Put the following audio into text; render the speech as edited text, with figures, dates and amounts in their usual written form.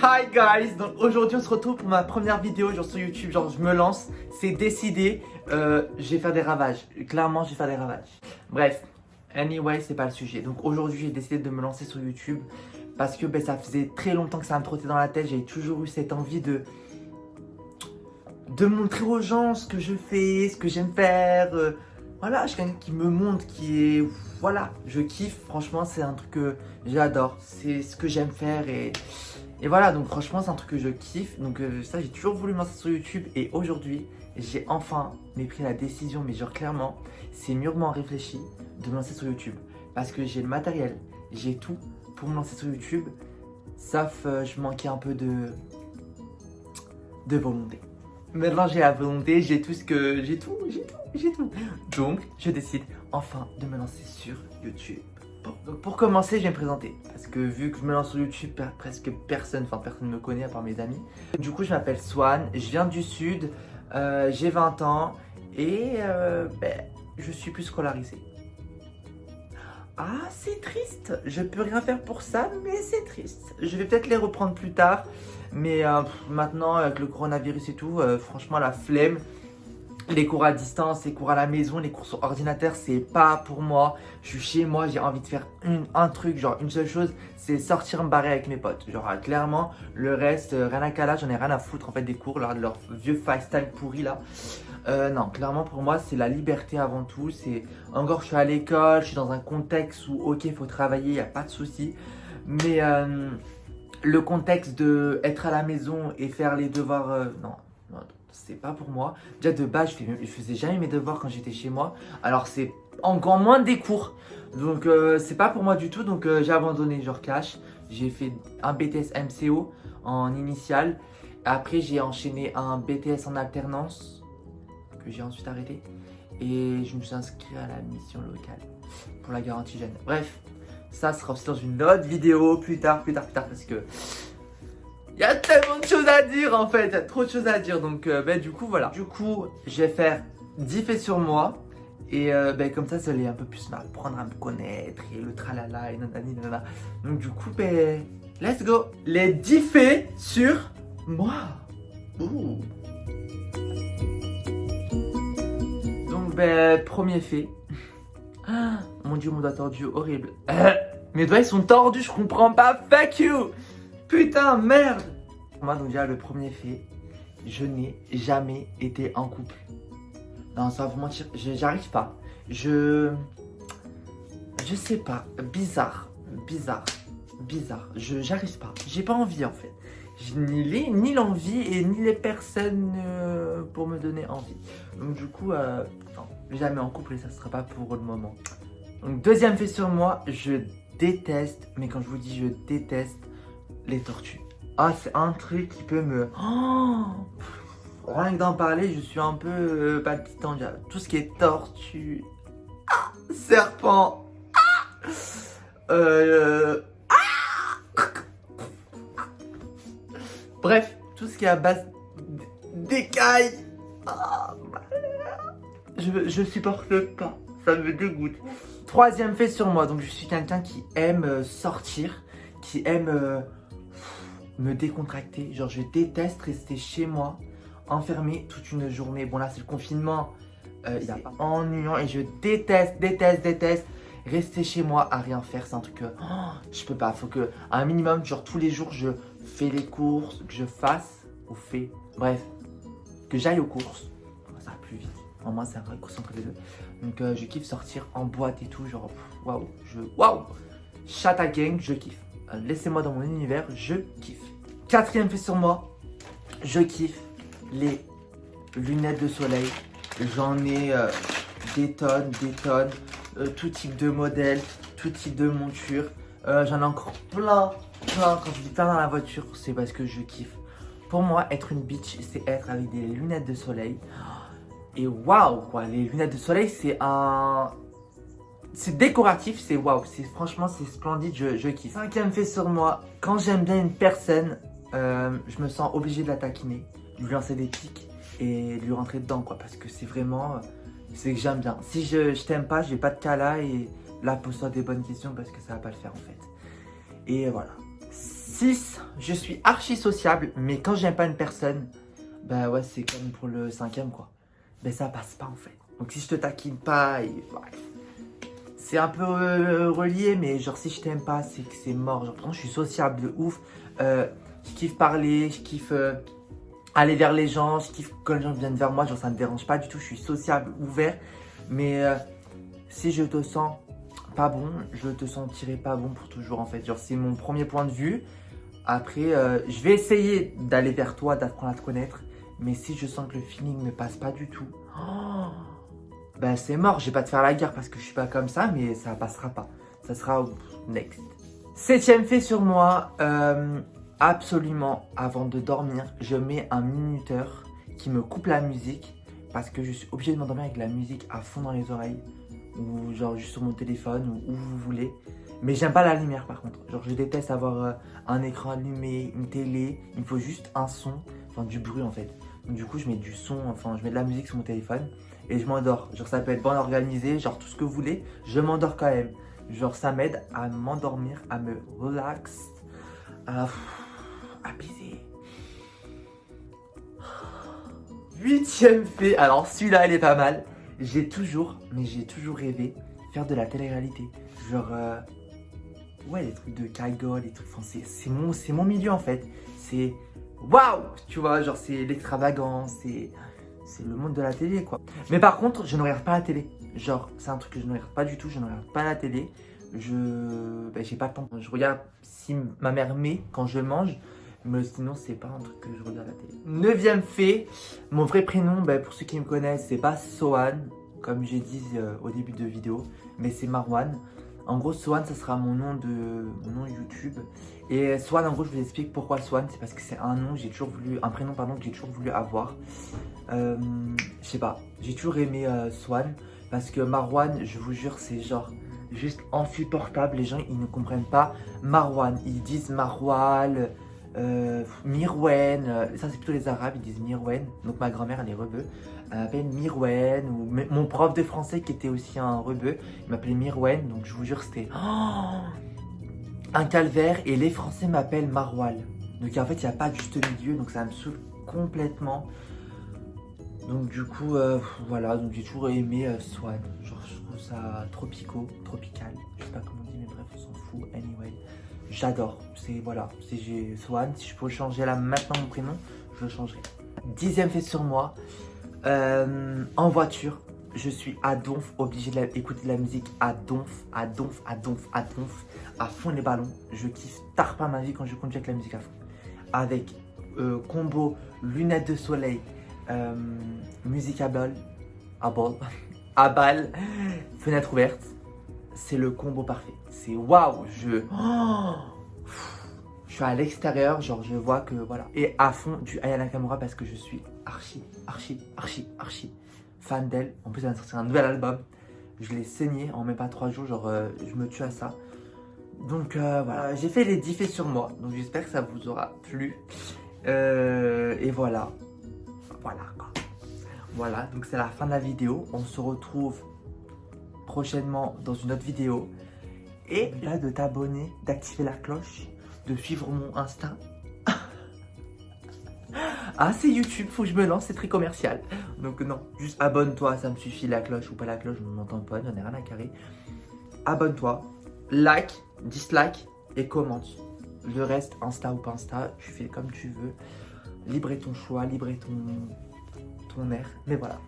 Hi guys, donc aujourd'hui on se retrouve pour ma première vidéo genre sur YouTube, genre je me lance, c'est décidé, je vais faire des ravages, clairement je vais faire des ravages. Bref, anyway c'est pas le sujet, donc aujourd'hui j'ai décidé de me lancer sur YouTube parce que ça faisait très longtemps que ça me trottait dans la tête, j'ai toujours eu cette envie de montrer aux gens ce que je fais, ce que j'aime faire, voilà, je suis quelqu'un qui me montre, qui est, voilà, je kiffe, franchement c'est un truc que j'adore, c'est ce que j'aime faire et voilà, donc franchement c'est un truc que je kiffe, donc ça j'ai toujours voulu me lancer sur YouTube et aujourd'hui j'ai enfin pris la décision, mais genre clairement c'est mûrement réfléchi de me lancer sur YouTube parce que j'ai le matériel, j'ai tout pour me lancer sur YouTube, sauf je manquais un peu de volonté. Maintenant j'ai la volonté, j'ai tout. Donc je décide enfin de me lancer sur YouTube. Bon, donc pour commencer, je vais me présenter. Parce que vu que je me lance sur YouTube, presque personne ne me connaît à part mes amis. Du coup, je m'appelle Swan, je viens du sud, j'ai 20 ans et je suis plus scolarisé. Ah, c'est triste, je peux rien faire pour ça, mais c'est triste. Je vais peut-être les reprendre plus tard, mais maintenant avec le coronavirus et tout, franchement la flemme. Les cours à distance, les cours à la maison, les cours sur ordinateur, c'est pas pour moi. Je suis chez moi, j'ai envie de faire un truc, genre une seule chose, c'est sortir me barrer avec mes potes. Genre clairement, le reste, rien à cala, j'en ai rien à foutre en fait des cours, là, de leur vieux FaceTime pourri là. Non, clairement pour moi, c'est la liberté avant tout. C'est encore, je suis à l'école, je suis dans un contexte où, ok, il faut travailler, il n'y a pas de souci. Mais le contexte de être à la maison et faire les devoirs, non, c'est pas pour moi. Déjà de base, je faisais jamais mes devoirs quand j'étais chez moi. Alors c'est encore moins des cours. Donc c'est pas pour moi du tout. Donc j'ai abandonné, genre cash. J'ai fait un BTS MCO en initial. Après j'ai enchaîné un BTS en alternance que j'ai ensuite arrêté. Et je me suis inscrit à la mission locale pour la garantie jeune. Bref, ça sera aussi dans une autre vidéo plus tard parce que il y a tellement de choses à dire en fait, il y a trop de choses à dire. Donc du coup voilà. Du coup je vais faire 10 faits sur moi. Et comme ça allait un peu plus m'apprendre à me connaître. Et le tralala et nanani nanana. Donc du coup let's go. Les 10 faits sur moi. Ouh. Donc premier fait. Ah, mon dieu, mon doigt tordu, horrible. Mes doigts ils sont tordus, je comprends pas. Fuck you. Putain, merde! Moi, donc déjà, le premier fait, je n'ai jamais été en couple. Non, ça va vous mentir, j'arrive pas. Je sais pas, bizarre. J'arrive pas. J'ai pas envie en fait. J'ai ni l'envie et ni les personnes pour me donner envie. Donc du coup, non, jamais en couple et ça sera pas pour le moment. Donc deuxième fait sur moi, je déteste, mais quand je vous dis je déteste, les tortues. Ah, c'est un truc qui peut me... Oh, rien que d'en parler, je suis un peu palpitant déjà. Tout ce qui est tortue, serpent, bref, tout ce qui est à base d'écailles. Je supporte pas, ça me dégoûte. Troisième fait sur moi, donc je suis quelqu'un qui aime sortir, qui aime... me décontracter, genre je déteste rester chez moi enfermé toute une journée. Bon là c'est le confinement, c'est ennuyant et je déteste rester chez moi à rien faire. C'est un truc que je peux pas, faut que à un minimum genre tous les jours je fais les courses, que je fasse ou fais, bref, que j'aille aux courses, ça va plus vite. Au moins c'est un vrai course entre les deux. Donc je kiffe sortir en boîte et tout, genre waouh, Chata gang, je kiffe. Laissez-moi dans mon univers, je kiffe. Quatrième fait sur moi, je kiffe les lunettes de soleil. J'en ai des tonnes, tout type de modèle, tout type de monture. J'en ai encore plein. Quand je dis plein dans la voiture, c'est parce que je kiffe. Pour moi, être une bitch, c'est être avec des lunettes de soleil. Et waouh quoi, les lunettes de soleil, c'est décoratif, c'est waouh, franchement c'est splendide, je kiffe. Cinquième fait sur moi, quand j'aime bien une personne, je me sens obligé de la taquiner, de lui lancer des pics et de lui rentrer dedans quoi, parce que c'est vraiment, c'est que j'aime bien. Si je t'aime pas, j'ai pas de cas là et là pose-toi des bonnes questions parce que ça va pas le faire en fait. Et voilà. 6, je suis archi sociable, mais quand j'aime pas une personne, bah ouais, c'est comme pour le 5e, quoi. Ben ça passe pas en fait. Donc si je te taquine pas, ouais, c'est un peu relié, mais genre si je t'aime pas, c'est que c'est mort. Genre vraiment, je suis sociable de ouf. Je kiffe parler, je kiffe aller vers les gens, je kiffe quand les gens viennent vers moi, genre ça me dérange pas du tout, je suis sociable, ouvert. Mais si je te sens pas bon, je te sentirai pas bon pour toujours en fait. Genre c'est mon premier point de vue. Après, je vais essayer d'aller vers toi, d'apprendre à te connaître. Mais si je sens que le feeling ne passe pas du tout, ben c'est mort. Je vais pas te faire la guerre parce que je suis pas comme ça, mais ça passera pas. Ça sera next. 7e fait sur moi, absolument, avant de dormir, je mets un minuteur qui me coupe la musique parce que je suis obligé de m'endormir avec la musique à fond dans les oreilles ou genre juste sur mon téléphone ou où vous voulez. Mais j'aime pas la lumière par contre. Genre je déteste avoir un écran allumé, une télé. Il me faut juste un son, enfin du bruit en fait. Donc du coup je mets du son, enfin je mets de la musique sur mon téléphone et je m'endors. Genre ça peut être bien organisé, genre tout ce que vous voulez, je m'endors quand même. Genre ça m'aide à m'endormir, à me relax, à apaiser. 8e fait, alors celui-là il est pas mal. J'ai toujours rêvé faire de la télé-réalité. Genre ouais, les trucs de cagole, les trucs, enfin, c'est mon milieu en fait. C'est waouh, tu vois, genre c'est l'extravagance, c'est le monde de la télé quoi. Mais par contre, je ne regarde pas la télé. Genre, c'est un truc que je ne regarde pas du tout, je ne regarde pas la télé. J'ai pas le temps. Je regarde si ma mère met quand je mange, mais sinon c'est pas un truc que je regarde à la télé. 9e fait, mon vrai prénom, pour ceux qui me connaissent, c'est pas Sohan, comme j'ai dit au début de vidéo, mais c'est Marwan. En gros, Sohan, ça sera mon nom YouTube. Et Sohan, en gros, je vous explique pourquoi Sohan. C'est parce que c'est un nom, un prénom pardon, que j'ai toujours voulu avoir. Je sais pas, j'ai toujours aimé Sohan. Parce que Marwan, je vous jure, c'est genre juste insupportable. Les gens, ils ne comprennent pas Marwan. Ils disent Marwal, Mirwen. Ça, c'est plutôt les Arabes, ils disent Mirwen. Donc ma grand-mère, elle est rebeu. Elle m'appelle Mirwen. Ou mon prof de français, qui était aussi un rebeu, il m'appelait Mirwen. Donc je vous jure, c'était un calvaire. Et les Français m'appellent Marwal. Donc en fait, il n'y a pas de juste milieu. Donc ça me saoule complètement. Donc du coup, voilà, donc j'ai toujours aimé Swan. Genre je trouve ça tropical. Je sais pas comment on dit, mais bref, on s'en fout. Anyway, j'adore. J'ai Swan. Si je pouvais changer là maintenant mon prénom, je le changerais. 10e fait sur moi. En voiture, je suis à donf, obligé d'écouter de la musique à donf, à fond les ballons. Je kiffe tarpin ma vie quand je conduis avec la musique à fond. Avec combo lunettes de soleil. Musique à balle, fenêtre ouverte, c'est le combo parfait. C'est waouh, je suis à l'extérieur, genre je vois que voilà. Et à fond du Aya Nakamura parce que je suis archi fan d'elle. En plus elle a sorti un nouvel album, je l'ai saigné en même pas 3 jours, genre je me tue à ça. Donc voilà, j'ai fait les 10 faits sur moi, donc j'espère que ça vous aura plu. Et voilà. Voilà, donc c'est la fin de la vidéo. On se retrouve prochainement dans une autre vidéo. Et là, de t'abonner, d'activer la cloche, de suivre mon Insta. Ah, c'est YouTube, faut que je me lance, c'est très commercial. Donc non, juste abonne-toi, ça me suffit, la cloche ou pas la cloche, je ne m'entends pas, j'en ai rien à carrer. Abonne-toi, like, dislike et commente. Le reste, Insta ou pas Insta, tu fais comme tu veux. Libre est ton choix, libre est ton air. Mais voilà.